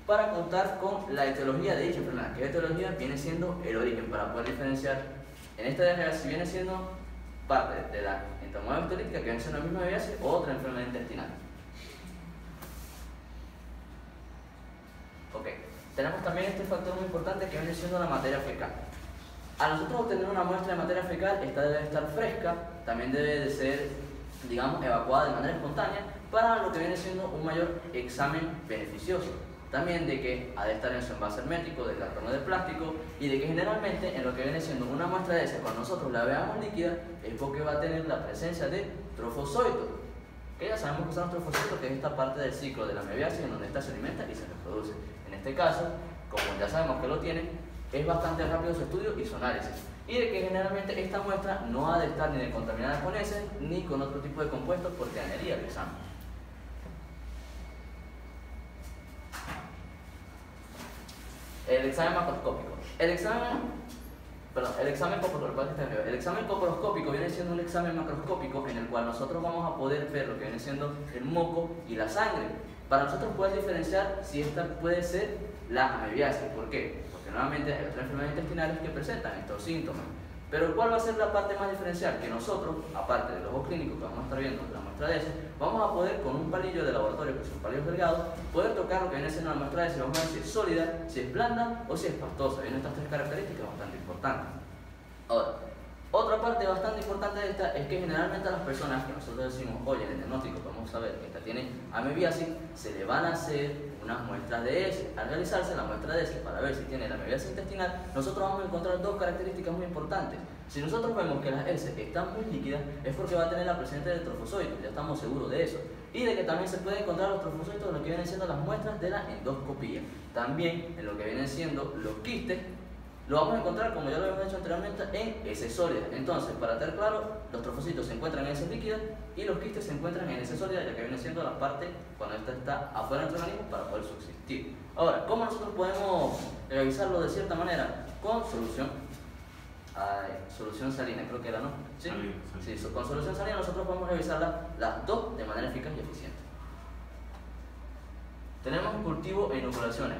para contar con la etiología de dicha enfermedad, que etiología viene siendo el origen, para poder diferenciar en esta diarrea si viene siendo parte de la entamoeba histolítica, que viene siendo la misma amibiasis, o otra enfermedad intestinal. Ok, tenemos también este factor muy importante que viene siendo la materia fecal. A nosotros obtener una muestra de materia fecal, esta debe estar fresca, también debe de ser, digamos, evacuada de manera espontánea para lo que viene siendo un mayor examen beneficioso. También de que ha de estar en su envase hermético de cartón o de plástico, y de que generalmente en lo que viene siendo una muestra de esa, cuando nosotros la veamos líquida, es porque va a tener la presencia de trofozoitos, que ya sabemos que son los trofocitos, que es esta parte del ciclo de la amibiasis en donde esta se alimenta y se reproduce. En este caso, como ya sabemos que lo tiene, es bastante rápido su estudio y su análisis. y de que generalmente esta muestra no ha de estar ni contaminada con heces ni con otro tipo de compuestos porque dañaría el examen. El examen macroscópico. El examen coproscópico viene siendo un examen macroscópico en el cual nosotros vamos a poder ver lo que viene siendo el moco y la sangre, para nosotros poder diferenciar si esta puede ser la amebiasis. ¿Por qué? Porque nuevamente hay otras enfermedades intestinales que presentan estos síntomas. Pero ¿cuál va a ser la parte más diferencial? Que nosotros, aparte del ojo clínico que vamos a estar viendo la muestra de heces, vamos a poder con un palillo de laboratorio, que son palillos delgados, poder tocar lo que viene siendo la muestra de heces. Vamos a ver si es sólida, si es blanda o si es pastosa. Vienen estas tres características bastante importantes. Ahora, otra parte bastante importante de esta es que generalmente a las personas que nosotros decimos, oye, en el diagnóstico podemos saber que esta tiene amebiasis, se le van a hacer unas muestras de heces. Al realizarse la muestra de heces para ver si tiene la amebiasis intestinal, nosotros vamos a encontrar dos características muy importantes. Si nosotros vemos que las heces están muy líquidas, es porque va a tener la presencia de trofosóitos, ya estamos seguros de eso. Y de que también se pueden encontrar los trofosóitos en lo que vienen siendo las muestras de la endoscopía. También en lo que vienen siendo los quistes, lo vamos a encontrar, como ya lo habíamos dicho anteriormente, en heces sólidas. Entonces, para tener claro, los trofocitos se encuentran en heces líquidas y los quistes se encuentran en heces sólidas, ya que viene siendo la parte cuando esta está afuera del organismo para poder subsistir. Ahora, ¿cómo nosotros podemos revisarlo de cierta manera? Con solución. Solución salina, creo que era, ¿no? Sí, con solución salina nosotros podemos revisarla las dos de manera eficaz y eficiente. Tenemos cultivo e inoculaciones.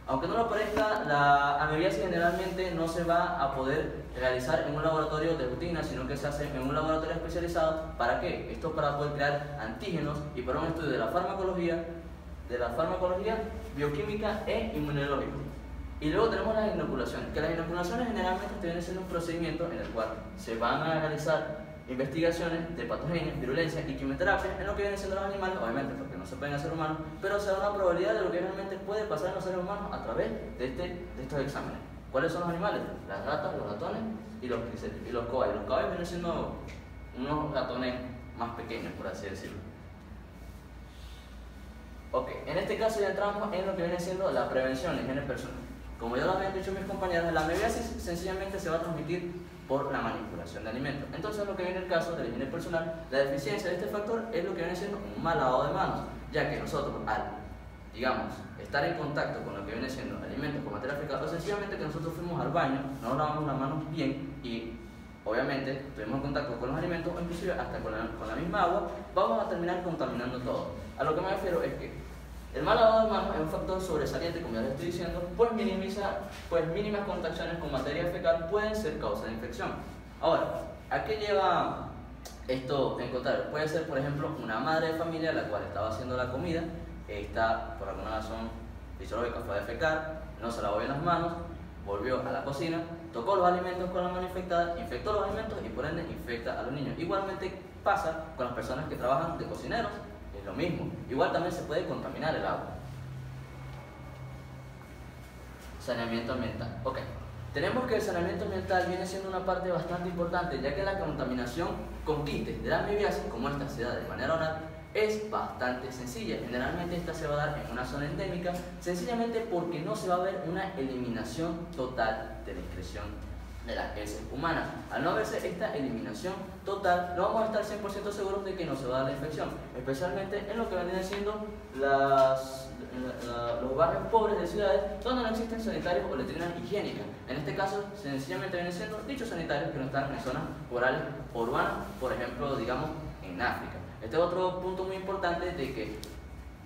Aunque no lo parezca, la amebiasis generalmente no se va a poder realizar en un laboratorio de rutina, sino que se hace en un laboratorio especializado. ¿Para qué? Esto para poder crear antígenos y para un estudio de la farmacología, bioquímica e inmunológica. Y luego tenemos las inoculaciones, que las inoculaciones generalmente vienen siendo un procedimiento en el cual se van a realizar investigaciones de patogenias, virulencia y quimioterapia en lo que vienen siendo los animales, obviamente porque no se pueden hacer humanos, pero se da una probabilidad de lo que realmente puede pasar en los seres humanos a través de estos exámenes. ¿Cuáles son los animales? Las ratas, los ratones y los cobayos. Los cobayos vienen siendo unos ratones más pequeños, por así decirlo. Ok, en este caso ya entramos en lo que viene siendo la prevención, la higiene personal. Como ya lo habían dicho mis compañeras, la amebiasis sencillamente se va a transmitir por la manipulación de alimentos. Entonces, lo que viene el caso de la higiene personal, la deficiencia de este factor es lo que viene siendo un mal lavado de manos, ya que nosotros al, digamos, estar en contacto con lo que viene siendo alimentos con materia fecal, o sencillamente que nosotros fuimos al baño, no nos lavamos las manos bien y obviamente tuvimos contacto con los alimentos o inclusive hasta con la misma agua, vamos a terminar contaminando todo. A lo que me refiero es que el mal lavado de manos es un factor sobresaliente, como ya les estoy diciendo, pues mínimas contacciones con materia fecal pueden ser causa de infección. Ahora, ¿a qué lleva esto en contrario? Puede ser, por ejemplo, una madre de familia la cual estaba haciendo la comida, esta por alguna razón fisiológica fue a defecar, no se lavó bien las manos, volvió a la cocina, tocó los alimentos con la mano infectada, infectó los alimentos y por ende infecta a los niños. Igualmente pasa con las personas que trabajan de cocineros. Lo mismo, igual también se puede contaminar el agua. Saneamiento ambiental. Ok, tenemos que el saneamiento ambiental viene siendo una parte bastante importante, ya que la contaminación con quistes de la amebiasis, como esta se da de manera oral, es bastante sencilla. Generalmente esta se va a dar en una zona endémica, sencillamente porque no se va a ver una eliminación total de la excreción de las heces humanas. Al no verse esta eliminación total, no vamos a estar 100% seguros de que no se va a dar la infección, especialmente en lo que vienen siendo los barrios pobres de ciudades donde no existen sanitarios o letrinas higiénicas. En este caso, sencillamente vienen siendo dichos sanitarios que no están en zonas rurales o urbanas, por ejemplo, digamos, en África. Este es otro punto muy importante de que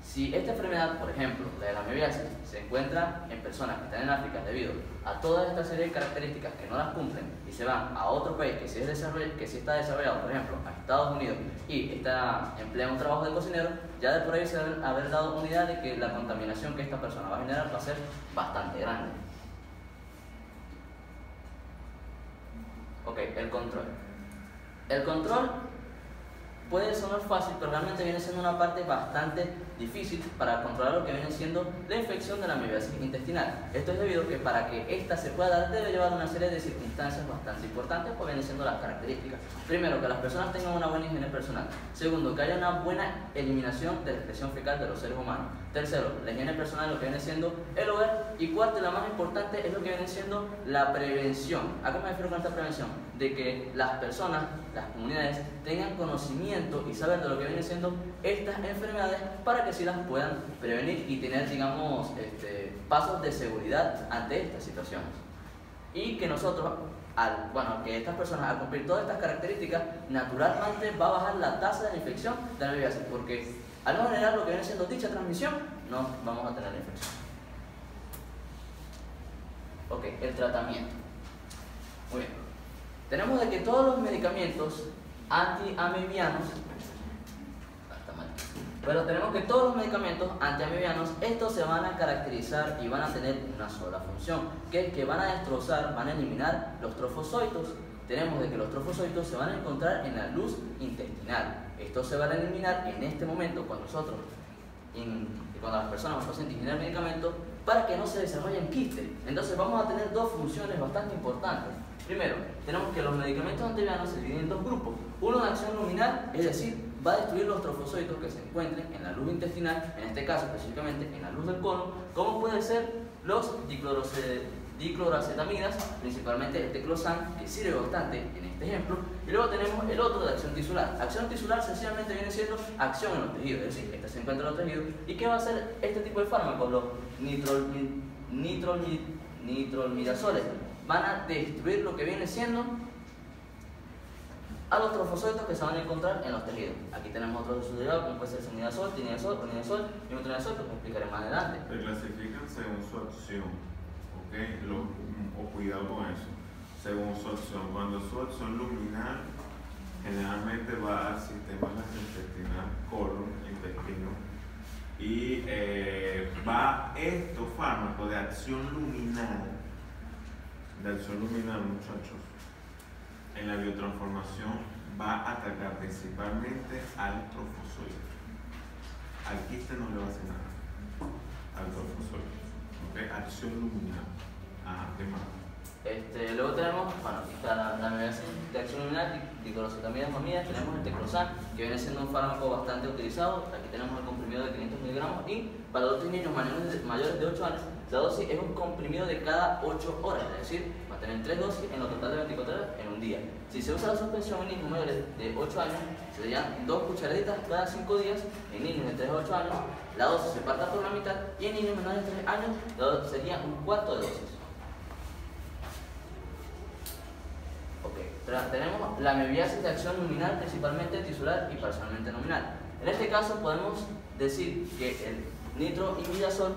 si esta enfermedad, por ejemplo, la de la amebiasis, se encuentra en personas que están en África debido a toda esta serie de características que no las cumplen y se van a otro país que sí está desarrollado, por ejemplo, a Estados Unidos, y emplea un trabajo de cocinero, ya de por ahí se debe haber dado una idea de que la contaminación que esta persona va a generar va a ser bastante grande. Ok, el control. El control puede sonar fácil, pero realmente viene siendo una parte bastante difícil para controlar lo que viene siendo la infección de la amoebiasis intestinal. Esto es debido a que para que esta se pueda dar debe llevar una serie de circunstancias bastante importantes, pues vienen siendo las características. Primero, que las personas tengan una buena higiene personal. Segundo, que haya una buena eliminación de la excreción fecal de los seres humanos. Tercero, la higiene personal, lo que viene siendo el hogar. Y cuarto, y la más importante, es lo que viene siendo la prevención. ¿A qué me refiero con esta prevención? De que las personas, las comunidades, tengan conocimiento y saber de lo que vienen siendo estas enfermedades para que sí las puedan prevenir y tener, digamos, pasos de seguridad ante estas situaciones. Y que nosotros, que estas personas, al cumplir todas estas características, naturalmente va a bajar la tasa de infección de la amoebiasis, porque al no generar lo que viene siendo dicha transmisión, no vamos a tener la infección. Ok, el tratamiento. Muy bien. Tenemos de que todos los medicamentos antiamoebianos, pero tenemos que todos los medicamentos antiamoebianos, estos se van a caracterizar y van a tener una sola función, que es que van a destrozar, van a eliminar los trofozoitos. Tenemos de que los trofozoitos se van a encontrar en la luz intestinal. Estos se van a eliminar en este momento cuando las personas, los pacientes ingieren el medicamento, para que no se desarrollen quistes. Entonces vamos a tener dos funciones bastante importantes. Primero, tenemos que los medicamentos antiamoebianos se dividen en dos grupos. Uno de acción luminal, es decir, va a destruir los trofozoitos que se encuentren en la luz intestinal, en este caso específicamente en la luz del colon, como pueden ser los dicloroazetamidas, principalmente el teclosan, que sirve bastante en este ejemplo. Y luego tenemos el otro de acción tisular. Acción tisular sencillamente viene siendo acción en los tejidos, es decir, este se encuentra en los tejidos. ¿Y qué va a hacer este tipo de fármacos? Los nitrolmidazoles van a destruir lo que viene siendo a los trofozoitos que se van a encontrar en los tejidos. Aquí tenemos otros de sus derivados, como puede ser sonidazol, tinidazol, onidazol y metronidazol, que os explicaré más adelante. Se clasifican según su acción, ¿ok? Cuidado con eso. Según su acción. Cuando su acción luminal generalmente va al sistema gastrointestinal, colon, intestino, y va estos fármacos de acción luminal, muchachos, en la biotransformación va a atacar principalmente al trofozoide. Al quiste no le va a hacer nada, al trofozoide. ¿Okay? Acción luminal. ¿Qué más? Luego tenemos, aquí está la amoebiasis de acción luminal, dicloroazetamidas mamidas. Tenemos el teclosan, que viene siendo un fármaco bastante utilizado. Aquí tenemos el comprimido de 500 miligramos y para adultos y niños mayores de 8 años, la dosis es un comprimido de cada 8 horas, es decir, va a tener 3 dosis en lo total de 24 horas en un día. Si se usa la suspensión en niños mayores de 8 años, serían 2 cucharaditas cada 5 días. En niños de 3 a 8 años, la dosis se parta por la mitad, y en niños menores de 3 años, la dosis sería un cuarto de dosis. Tenemos la amoebiasis de acción luminal, principalmente tisular y parcialmente nominal. En este caso podemos decir que el nitroimidazol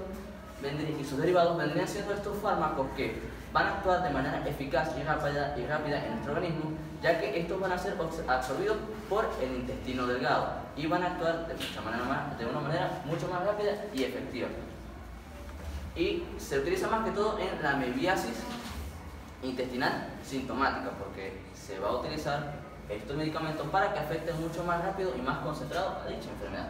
y sus derivados vendrían siendo estos fármacos que van a actuar de manera eficaz y rápida en nuestro organismo, ya que estos van a ser absorbidos por el intestino delgado y van a actuar de una manera mucho más rápida y efectiva. Y se utiliza más que todo en la amoebiasis intestinal sintomática, porque se va a utilizar estos medicamentos para que afecten mucho más rápido y más concentrado a dicha enfermedad.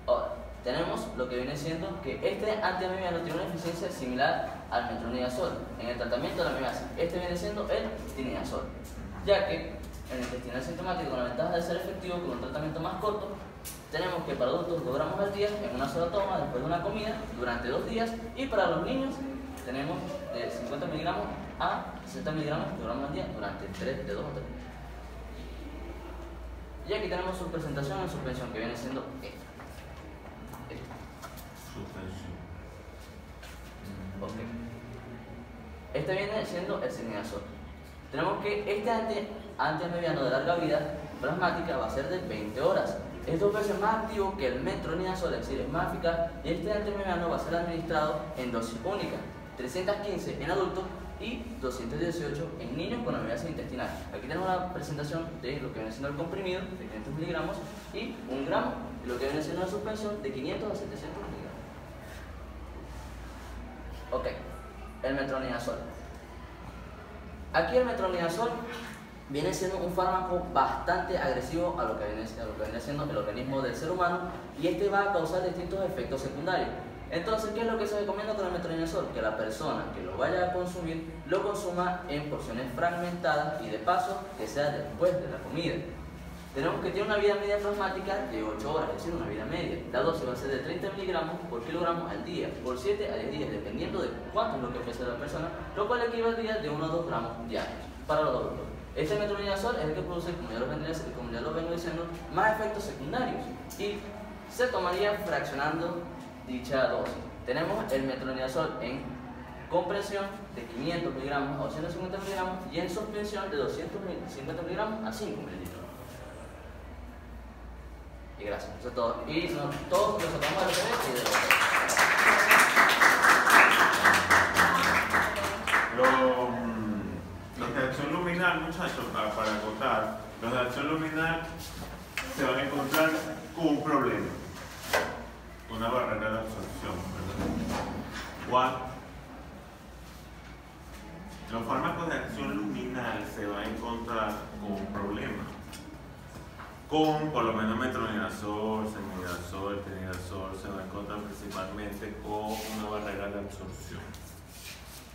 Ahora, tenemos lo que viene siendo que este antiamoebiano tiene una eficiencia similar al metronidazol en el tratamiento de la amoebiasis. Este viene siendo el tinidazol, ya que en el intestinal sintomático, con la ventaja de ser efectivo con un tratamiento más corto, tenemos que para adultos 2 gramos al día en una sola toma después de una comida durante 2 días, y para los niños tenemos de 50 miligramos a 60 miligramos de gramos al día durante de 2 a 3 días. Y aquí tenemos su presentación en suspensión, que viene siendo esta. Suspensión. Okay. Este viene siendo el sinidazol. Tenemos que este antiamoebiano de larga vida plasmática va a ser de 20 horas. Es 2 veces más activo que el metronidazol, es decir, es más eficaz, y este antiamoebiano va a ser administrado en dosis única, 315 en adultos y 218 en niños con amoebiasis intestinal. Aquí tenemos la presentación de lo que viene siendo el comprimido de 500 miligramos y 1 gramo, y lo que viene siendo la suspensión de 500 a 700 miligramos. Ok, el metronidazol. Aquí el metronidazol viene siendo un fármaco bastante agresivo a lo que viene siendo el organismo del ser humano, y este va a causar distintos efectos secundarios. Entonces, ¿qué es lo que se recomienda con el metronidazol? Que la persona que lo vaya a consumir lo consuma en porciones fragmentadas y de paso que sea después de la comida. Tenemos que tiene una vida media plasmática de 8 horas, es decir, una vida media. La dosis va a ser de 30 miligramos por kilogramo al día, por 7 a 10 días, dependiendo de cuánto es lo que pesa la persona, lo cual equivaldría de 1 a 2 gramos diarios para los adultos. Este metronidazol es el que produce, como ya lo vengo diciendo, más efectos secundarios y se tomaría fraccionando dicha dosis. Tenemos el metronidazol en compresión de 500 miligramos a 250 miligramos y en suspensión de 250 miligramos a 5 mililitros. Y gracias, eso es todo. Y todos lo sacamos de la TV y de los de acción luminal, muchachos, para acotar, los de acción luminal se van a encontrar con un problema. Una barrera de absorción, ¿verdad? ¿Cuál? Los fármacos de acción luminal se van a encontrar con un problema. Con, por lo menos, metronidazol, semidazol, tenidazol, se va a encontrar principalmente con una barrera de absorción.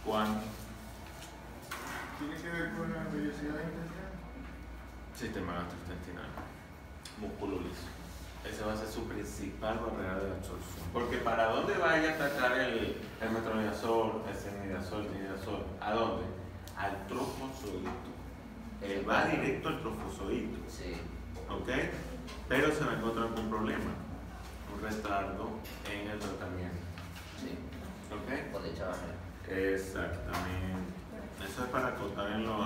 ¿Cuál? ¿Tiene que ver con la vellosidad intestinal? Sistema gastrointestinal, músculo liso. Esa va a ser su principal barrera de absorción. Porque ¿para dónde vaya a atacar el metronidazol, el semidazol, el tenidazol? ¿A dónde? Al trofozoito. Él va directo al trofozoito. Sí. ¿Ok? Pero se va a encontrar con un problema, un retardo en el tratamiento. Sí. ¿Ok? Por dicha barrera. Exactamente. Eso es para acotar en los